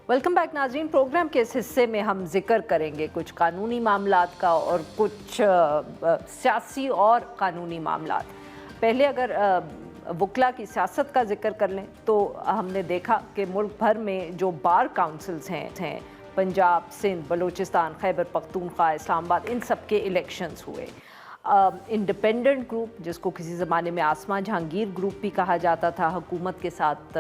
Welcome back नाज़रीन। Programme के इस हिस्से में हम जिक्र करेंगे कुछ कानूनी मामलात का और कुछ सियासी और कानूनी मामलात। पहले अगर वकला की सियासत का जिक्र कर लें तो हमने देखा कि मुल्क भर में जो बार काउंसिल्स हैं पंजाब, सिंध, बलूचिस्तान, खैबर पख्तूनख्वा, इस्लामाबाद, इन सब के इलेक्शंस हुए। इंडिपेंडेंट ग्रुप, जिसको किसी ज़माने में आसमा जहांगीर ग्रुप भी कहा जाता था, हुकूमत के साथ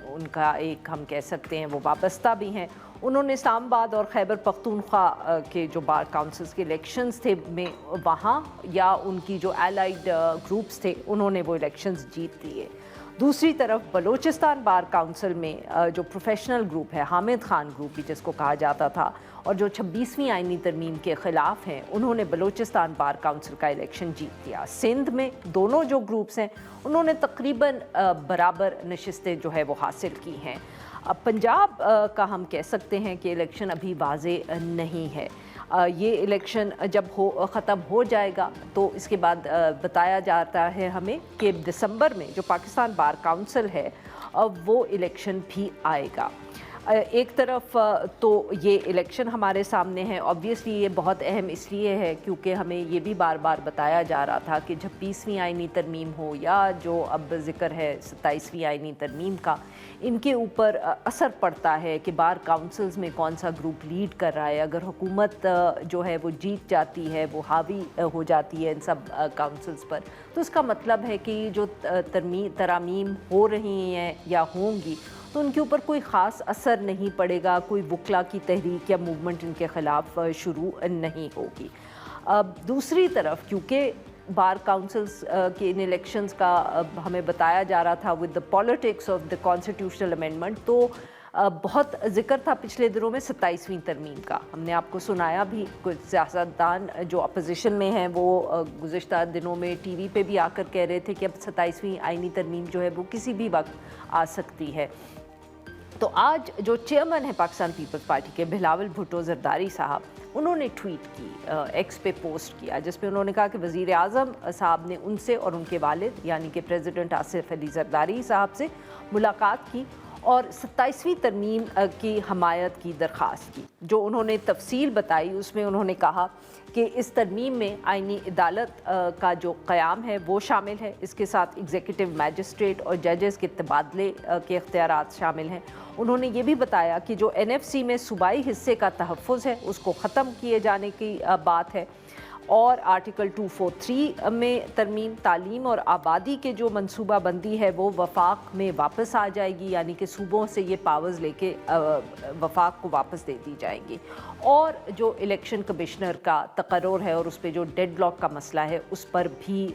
उनका एक हम कह सकते हैं वो वाबस्ता भी हैं, उन्होंने इस्लामाबाद और खैबर पख्तूनख्वा के जो बार काउंसिल्स के इलेक्शंस थे में वहाँ या उनकी जो एलाइड ग्रुप्स थे उन्होंने वो इलेक्शंस जीत लिए। दूसरी तरफ बलूचिस्तान बार काउंसिल में जो प्रोफेशनल ग्रुप है, हामिद खान ग्रुप भी जिसको कहा जाता था, और जो 26वीं आइनी तरमीम के ख़िलाफ़ हैं, उन्होंने बलूचिस्तान बार काउंसिल का इलेक्शन जीत लिया। सिंध में दोनों जो ग्रुप्स हैं उन्होंने तकरीबन बराबर नशिस्तें जो है वो हासिल की हैं। अब पंजाब का हम कह सकते हैं कि इलेक्शन अभी वाज़े नहीं है। ये इलेक्शन जब ख़त्म हो जाएगा तो इसके बाद बताया जाता है हमें कि दिसंबर में जो पाकिस्तान बार काउंसिल है वो इलेक्शन भी आएगा। एक तरफ तो ये इलेक्शन हमारे सामने है, ऑब्वियसली ये बहुत अहम इसलिए है क्योंकि हमें ये भी बार बार बताया जा रहा था कि 26वीं आइनी तरमीम हो या जो अब ज़िक्र है 27वीं आइनी तरमीम का, इनके ऊपर असर पड़ता है कि बार काउंसिल्स में कौन सा ग्रुप लीड कर रहा है। अगर हुकूमत जो है वो जीत जाती है, वो हावी हो जाती है इन सब काउंसिल्स पर, तो इसका मतलब है कि जो तरामीम हो रही हैं या होंगी तो उनके ऊपर कोई ख़ास असर नहीं पड़ेगा, कोई वकला की तहरीक या मूवमेंट इनके ख़िलाफ़ शुरू नहीं होगी। दूसरी तरफ क्योंकि बार काउंसिल्स के इन इलेक्शंस का हमें बताया जा रहा था with the politics of the constitutional amendment, तो बहुत ज़िक्र था पिछले दिनों में 27वीं तरमीम का। हमने आपको सुनाया भी, कुछ सियासतदान जो अपोजिशन में हैं वो गुज़िश्ता दिनों में टीवी पे भी आकर कह रहे थे कि अब 27वीं आइनी तरमीम जो है वो किसी भी वक्त आ सकती है। तो आज जो चेयरमैन है पाकिस्तान पीपल्स पार्टी के बिलावल भुट्टो ज़रदारी साहब, उन्होंने ट्वीट की, एक्स पे पोस्ट किया, जिसमें उन्होंने कहा कि वज़ीर आज़म साहब ने उनसे और उनके वालिद यानी कि प्रेसिडेंट आसिफ अली ज़रदारी साहब से मुलाकात की और 27वीं तरमीम की हमायत की दरख्वास्त की। जो उन्होंने तफसील बताई उसमें उन्होंने कहा कि इस तरमीम में आइनी अदालत का जो क़याम है वो शामिल है, इसके साथ एग्जीक्यूटिव मैजिस्ट्रेट और जजेस के तबादले के इख्तियारात शामिल हैं। उन्होंने ये भी बताया कि जो NFC में सूबाई हिस्से का तहफ़्फ़ुज़ है उसको ख़त्म किए जाने की बात है, और आर्टिकल 243 में तरमीम, तालीम और आबादी के जो मनसूबा बंदी है वो वफाक में वापस आ जाएगी, यानी कि सूबों से ये पावर्स लेके वफाक को वापस दे दी जाएंगी, और जो इलेक्शन कमिश्नर का तकर्रुर है और उस पर जो डेडलॉक का मसला है उस पर भी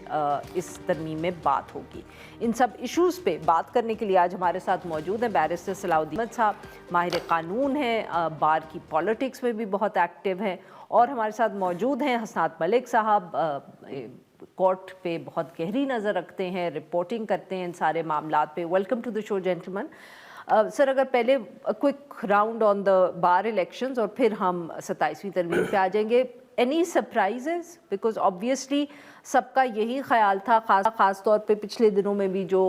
इस तरमीम में बात होगी। इन सब इश्यूज़ पे बात करने के लिए आज हमारे साथ मौजूद हैं बैरिस्टर सलाउद्दीन साहब, माहिर कानून हैं, बार की पॉलिटिक्स में भी बहुत एक्टिव हैं, और हमारे साथ मौजूद हैं हसनात मलिक साहब, कोर्ट पे बहुत गहरी नज़र रखते हैं, रिपोर्टिंग करते हैं इन सारे मामलात पे। Welcome to the show gentleman. Sir, अगर पहले quick round on the bar elections और फिर हम 27वीं तरमीम पे आ जाएंगे। Any surprises? बिकॉज ऑब्वियसली सबका यही ख्याल था, ख़ास तौर पे पिछले दिनों में भी जो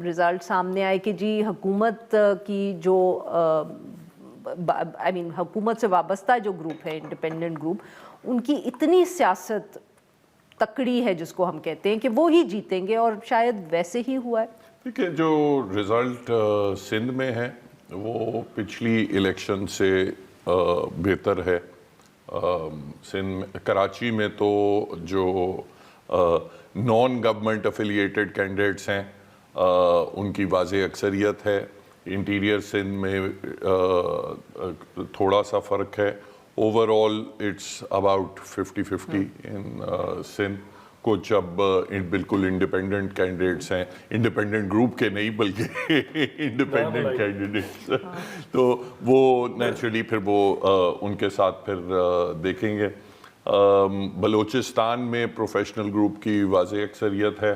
रिज़ल्ट सामने आए कि जी हुकूमत की जो हुकूमत से वाबस्ता जो ग्रुप है, इंडिपेंडेंट ग्रुप, उनकी इतनी सियासत तकड़ी है जिसको हम कहते हैं कि वो ही जीतेंगे, और शायद वैसे ही हुआ है। देखिए, जो रिज़ल्ट सिंध में है वो पिछली इलेक्शन से बेहतर है। सिंध कराची में तो जो नॉन गवर्नमेंट एफिलिएटेड कैंडिडेट्स हैं उनकी वाज़ेह अक्सरियत है। इंटीरियर सिंध में थोड़ा सा फ़र्क है। ओवरऑल इट्स अबाउट 50-50 इन सिंध। कुछ अब बिल्कुल इंडिपेंडेंट कैंडिडेट्स हैं, इंडिपेंडेंट ग्रुप के नहीं बल्कि इंडिपेंडेंट कैंडिडेट्स, तो वो नेचुरली फिर वो उनके साथ फिर देखेंगे। बलूचिस्तान में प्रोफेशनल ग्रुप की वाज़ेह अक्सरियत है,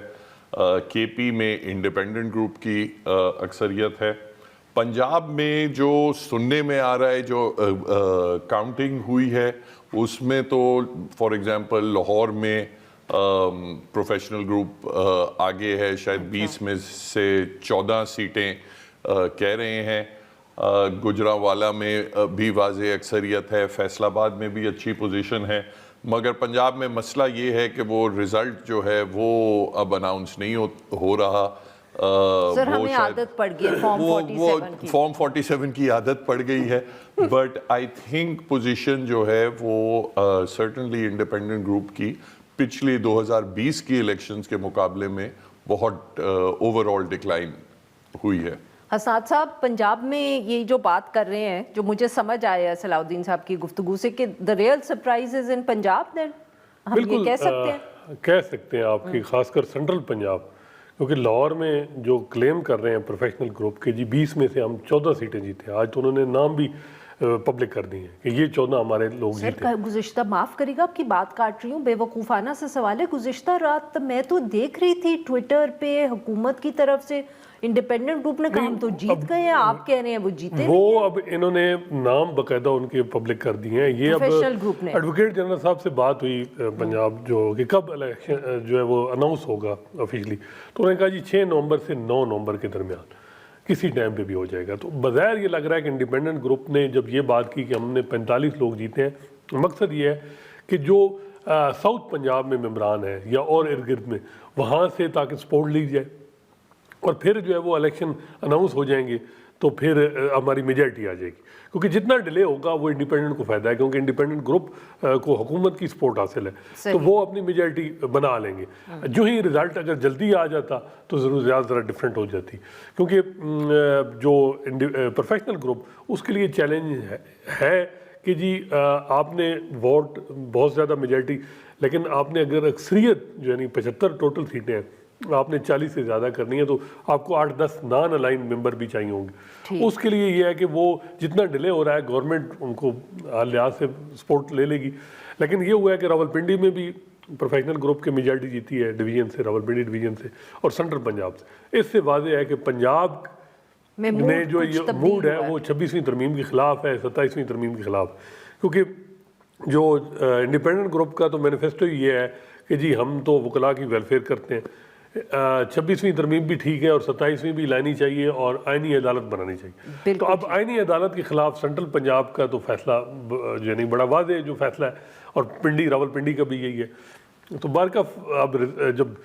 KP में इंडिपेंडेंट ग्रुप की अक्सरियत है। पंजाब में जो सुनने में आ रहा है, जो काउंटिंग हुई है उसमें तो फॉर एग्जांपल लाहौर में प्रोफेशनल ग्रुप आगे है, शायद 20 में से 14 सीटें कह रहे हैं। गुजरांवाला में भी वाज़ेह अक्सरियत है, फैसलाबाद में भी अच्छी पोजीशन है, मगर पंजाब में मसला ये है कि वो रिज़ल्ट जो है वो अब अनाउंस नहीं हो रहा। सर हमें आदत पड़ गई है फॉर्म 47 की आदत पड़ गई है, बट आई थिंक पोजीशन जो है वो सर्टनली इंडिपेंडेंट ग्रुप की पिछली 2020 की इलेक्शंस के मुकाबले में बहुत ओवरऑल डिक्लाइन हुई है। हसनात साहब, पंजाब में ये जो बात कर रहे हैं, जो मुझे समझ आया सलाउद्दीन साहब की गुफ्तगू से, कि the real surprise is in Punjab, then हम ये कह सकते हैं? कह सकते हैं आपकी, खासकर सेंट्रल पंजाब, क्योंकि लाहौर में जो क्लेम कर रहे हैं प्रोफेशनल ग्रुप के जी 20 में से हम 14 सीटें जीते हैं। आज तो उन्होंने नाम भी पब्लिक कर दी है कि ये 14 हमारे लोग जीते। गुज़िश्ता, माफ़ करिएगा आपकी बात काट रही हूँ, बेवकूफ़ाना से सवाल है। गुज़िश्ता रात मैं तो देख रही थी ट्विटर पे हुकूमत की तरफ से इंडिपेंडेंट ग्रुप ने कहा हम तो जीत गए हैं, आप कह रहे हैं वो जीते वो नहीं। अब इन्होंने नाम बकायदा उनके पब्लिक कर दिए हैं। ये अब एडवोकेट जनरल साहब से बात हुई पंजाब जो कि कब इलेक्शन जो है वो अनाउंस होगा ऑफिशियली, तो उन्होंने कहा जी 6 नवंबर से 9 नवंबर के दरमियान किसी टाइम पे भी हो जाएगा। तो बज़ाहिर ये लग रहा है कि इंडिपेंडेंट ग्रुप ने जब ये बात की कि हमने 45 लोग जीते हैं, मकसद ये है कि जो साउथ पंजाब में मेंबरान है या और इर्द गिर्द में, वहाँ से ताकि सपोर्ट ली जाए और फिर जो है वो इलेक्शन अनाउंस हो जाएंगे तो फिर हमारी मेजॉरिटी आ जाएगी। क्योंकि जितना डिले होगा वो इंडिपेंडेंट को फ़ायदा है, क्योंकि इंडिपेंडेंट ग्रुप को हुकूमत की सपोर्ट हासिल है तो वो अपनी मेजॉरिटी बना लेंगे। जो ही रिज़ल्ट अगर जल्दी आ जाता तो ज़रूर ज़रा डिफरेंट हो जाती, क्योंकि जो प्रोफेशनल ग्रुप उसके लिए चैलेंज है कि जी आपने वोट बहुत ज़्यादा मेजॉरिटी, लेकिन आपने अगर अक्सरियत जो यानी 75 टोटल सीटें हैं आपने 40 से ज़्यादा करनी है तो आपको 8-10 नॉन अलाइन मेंबर भी चाहिए होंगे। उसके लिए ये है कि वो जितना डिले हो रहा है गवर्नमेंट उनको लिहाज से सपोर्ट ले लेगी। लेकिन ये हुआ है कि रावलपिंडी में भी प्रोफेशनल ग्रुप की मेजॉरिटी जीती है डिवीजन से, रावलपिंडी डिवीजन से और सेंट्रल पंजाब से। इससे वाज़ेह है कि पंजाब में जो ये मूड है वो 26वीं तरमीम के ख़िलाफ़ है, 27वीं तरमीम के ख़िलाफ़। क्योंकि जो इंडिपेंडेंट ग्रुप का तो मैनिफेस्टो ये है कि जी हम तो वकला की वेलफेयर करते हैं, 26वीं तरमीम भी ठीक है और 27वीं भी लानी चाहिए और आईनी अदालत बनानी चाहिए। तो अब आईनी अदालत के खिलाफ सेंट्रल पंजाब का तो फैसला जो नहीं बड़ा वाज़ेह जो फैसला है, और पिंडी रावलपिंडी का भी यही है। तो बार का अब जब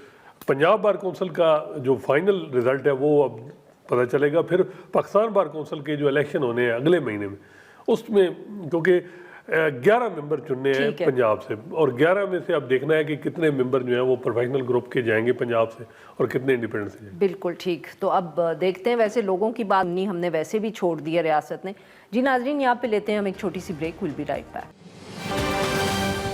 पंजाब बार कौंसिल का जो फाइनल रिजल्ट है वो अब पता चलेगा, फिर पाकिस्तान बार कौंसिल के जो इलेक्शन होने हैं अगले महीने में, उसमें क्योंकि 11 मेंबर चुनने हैं पंजाब से और 11 में से अब देखना है कि कितने मेंबर जो हैं वो प्रोफेशनल ग्रुप के जाएंगे पंजाब से और कितने इंडिपेंडेंट से जाएंगे। बिल्कुल ठीक। तो अब देखते हैं, वैसे लोगों की बात नहीं हमने वैसे भी छोड़ दी है रियासत ने। जी नाजरीन, यहाँ पे लेते हैं हम एक छोटी सी break, will be right back.